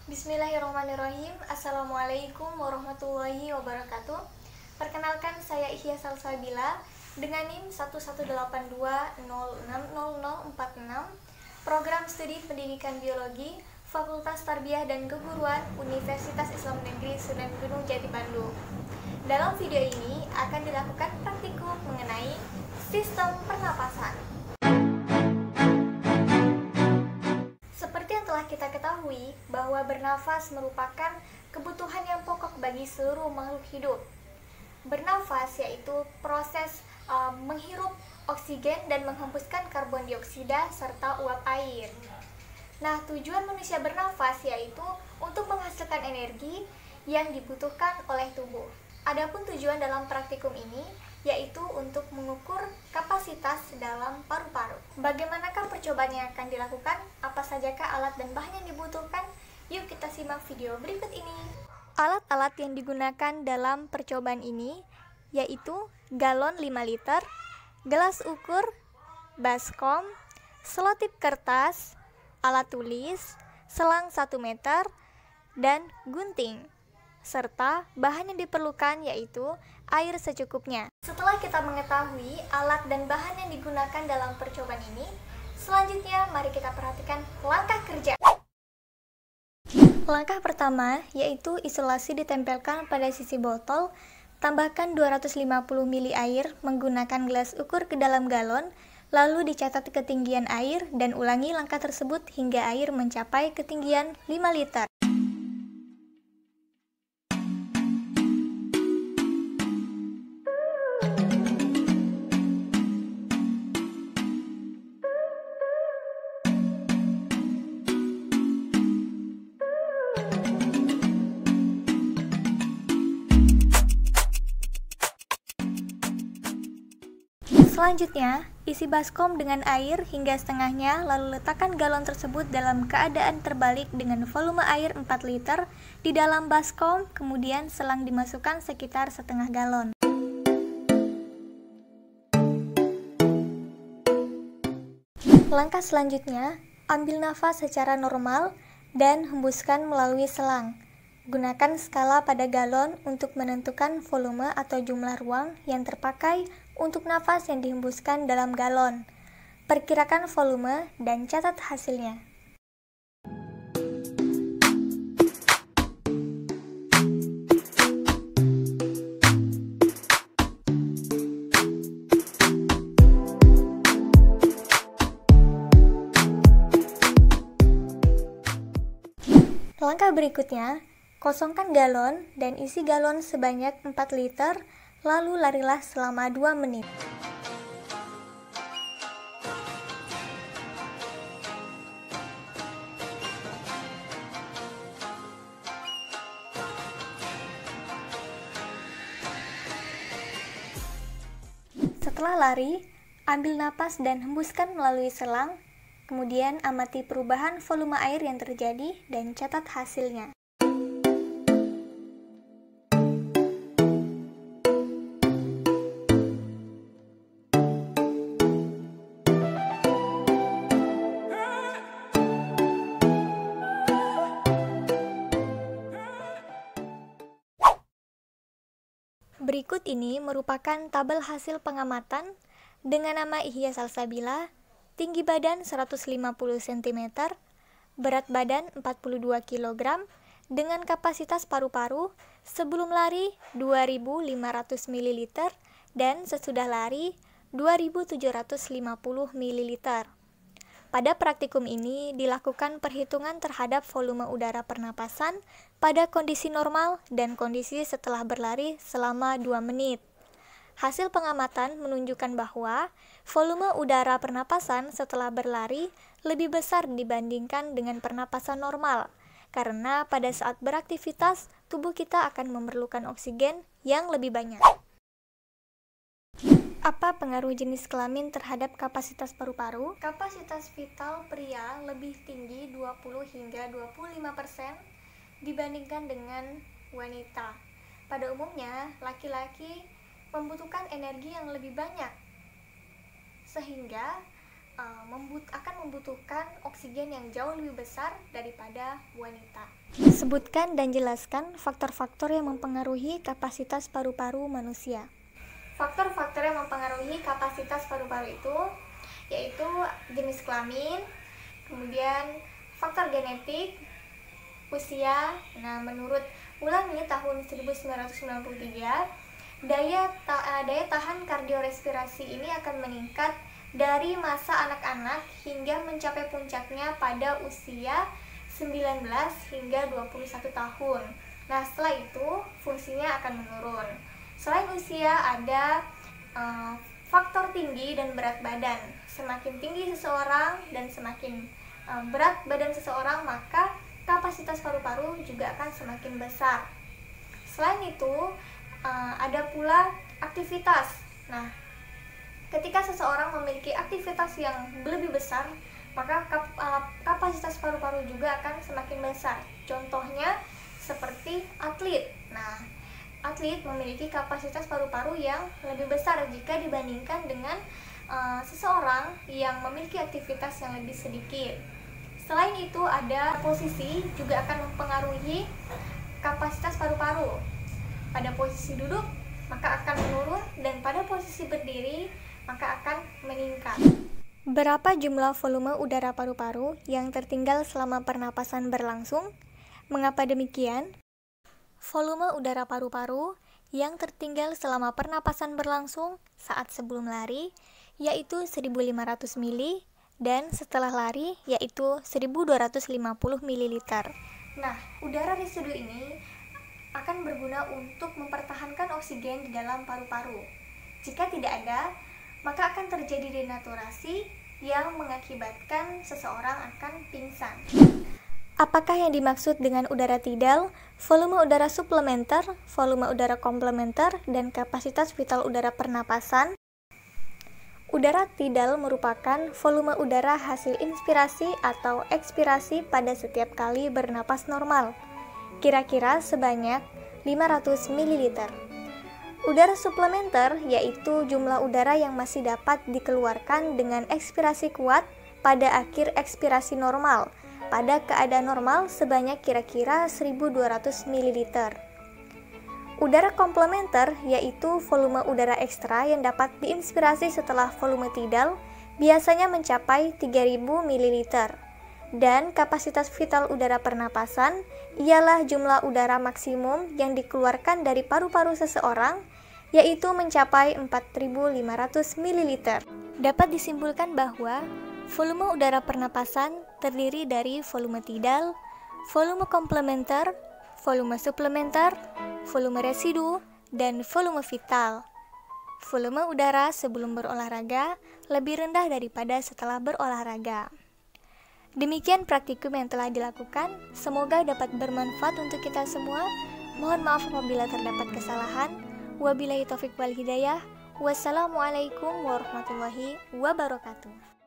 Bismillahirrahmanirrahim. Assalamualaikum warahmatullahi wabarakatuh. Perkenalkan, saya Ihya Salsabila dengan NIM 1182060046, Program Studi Pendidikan Biologi, Fakultas Tarbiyah dan Keguruan, Universitas Islam Negeri Sunan Gunung Jati Bandung. Dalam video ini akan dilakukan praktikum mengenai sistem pernapasan. Seperti yang telah kita ketahui bahwa bernafas merupakan kebutuhan yang pokok bagi seluruh makhluk hidup. Bernafas yaitu proses menghirup oksigen dan menghembuskan karbon dioksida serta uap air. Nah, tujuan manusia bernafas yaitu untuk menghasilkan energi yang dibutuhkan oleh tubuh. Adapun tujuan dalam praktikum ini yaitu untuk mengukur kapasitas dalam paru-paru. Bagaimanakah percobaan yang akan dilakukan? Apa sajakah alat dan bahan yang dibutuhkan? Yuk kita simak video berikut ini. Alat-alat yang digunakan dalam percobaan ini yaitu galon 5 liter, gelas ukur, baskom, selotip kertas, alat tulis, selang 1 meter, dan gunting. Serta bahan yang diperlukan yaitu air secukupnya. Setelah kita mengetahui alat dan bahan yang digunakan dalam percobaan ini, selanjutnya mari kita perhatikan langkah kerja. Langkah pertama yaitu isolasi ditempelkan pada sisi botol, tambahkan 250 ml air menggunakan gelas ukur ke dalam galon, lalu dicatat ketinggian air dan ulangi langkah tersebut hingga air mencapai ketinggian 5 liter. Selanjutnya, isi baskom dengan air hingga setengahnya, lalu letakkan galon tersebut dalam keadaan terbalik dengan volume air 4 liter di dalam baskom, kemudian selang dimasukkan sekitar setengah galon. Langkah selanjutnya, ambil nafas secara normal dan hembuskan melalui selang. Gunakan skala pada galon untuk menentukan volume atau jumlah ruang yang terpakai untuk nafas yang dihembuskan dalam galon. Perkirakan volume dan catat hasilnya. Langkah berikutnya, kosongkan galon dan isi galon sebanyak 4 liter, lalu larilah selama 2 menit. Setelah lari, ambil napas dan hembuskan melalui selang, kemudian amati perubahan volume air yang terjadi dan catat hasilnya. Berikut ini merupakan tabel hasil pengamatan dengan nama Ihya Salsabila, tinggi badan 150 cm, berat badan 42 kg, dengan kapasitas paru-paru sebelum lari 2.500 ml dan sesudah lari 2.750 ml. Pada praktikum ini dilakukan perhitungan terhadap volume udara pernapasan pada kondisi normal dan kondisi setelah berlari selama 2 menit. Hasil pengamatan menunjukkan bahwa volume udara pernapasan setelah berlari lebih besar dibandingkan dengan pernapasan normal, karena pada saat beraktivitas, tubuh kita akan memerlukan oksigen yang lebih banyak. Apa pengaruh jenis kelamin terhadap kapasitas paru-paru? Kapasitas vital pria lebih tinggi 20 hingga 25% dibandingkan dengan wanita. Pada umumnya, laki-laki membutuhkan energi yang lebih banyak, sehingga akan membutuhkan oksigen yang jauh lebih besar daripada wanita. Sebutkan dan jelaskan faktor-faktor yang mempengaruhi kapasitas paru-paru manusia. Faktor-faktor yang mempengaruhi kapasitas paru-paru itu yaitu jenis kelamin, kemudian faktor genetik, usia. Nah, menurut Ulami tahun 1993, daya tahan kardiorespirasi ini akan meningkat dari masa anak-anak hingga mencapai puncaknya pada usia 19 hingga 21 tahun. Nah, setelah itu fungsinya akan menurun. Selain usia, ada faktor tinggi dan berat badan. Semakin tinggi seseorang dan semakin berat badan seseorang, maka kapasitas paru-paru juga akan semakin besar. Selain itu, ada pula aktivitas. Nah, ketika seseorang memiliki aktivitas yang lebih besar, maka kapasitas paru-paru juga akan semakin besar. Contohnya seperti atlet. Nah, atlet memiliki kapasitas paru-paru yang lebih besar jika dibandingkan dengan seseorang yang memiliki aktivitas yang lebih sedikit. Selain itu, ada posisi juga akan mempengaruhi kapasitas paru-paru. Pada posisi duduk, maka akan menurun, dan pada posisi berdiri, maka akan meningkat. Berapa jumlah volume udara paru-paru yang tertinggal selama pernapasan berlangsung? Mengapa demikian? Volume udara paru-paru yang tertinggal selama pernapasan berlangsung saat sebelum lari yaitu 1.500 ml dan setelah lari yaitu 1.250 ml. Nah, udara residu ini akan berguna untuk mempertahankan oksigen di dalam paru-paru. Jika tidak ada, maka akan terjadi denaturasi yang mengakibatkan seseorang akan pingsan. Apakah yang dimaksud dengan udara tidal, volume udara suplementer, volume udara komplementer, dan kapasitas vital udara pernapasan? Udara tidal merupakan volume udara hasil inspirasi atau ekspirasi pada setiap kali bernapas normal, kira-kira sebanyak 500 ml. Udara suplementer yaitu jumlah udara yang masih dapat dikeluarkan dengan ekspirasi kuat pada akhir ekspirasi normal, pada keadaan normal sebanyak kira-kira 1.200 ml. Udara komplementer yaitu volume udara ekstra yang dapat diinspirasi setelah volume tidal, biasanya mencapai 3.000 ml. Dan kapasitas vital udara pernapasan ialah jumlah udara maksimum yang dikeluarkan dari paru-paru seseorang, yaitu mencapai 4.500 ml. Dapat disimpulkan bahwa volume udara pernapasan terdiri dari volume tidal, volume komplementer, volume suplementer, volume residu, dan volume vital. Volume udara sebelum berolahraga lebih rendah daripada setelah berolahraga. Demikian praktikum yang telah dilakukan, semoga dapat bermanfaat untuk kita semua. Mohon maaf apabila terdapat kesalahan. Wabillahi taufiq wal hidayah. Wassalamualaikum warahmatullahi wabarakatuh.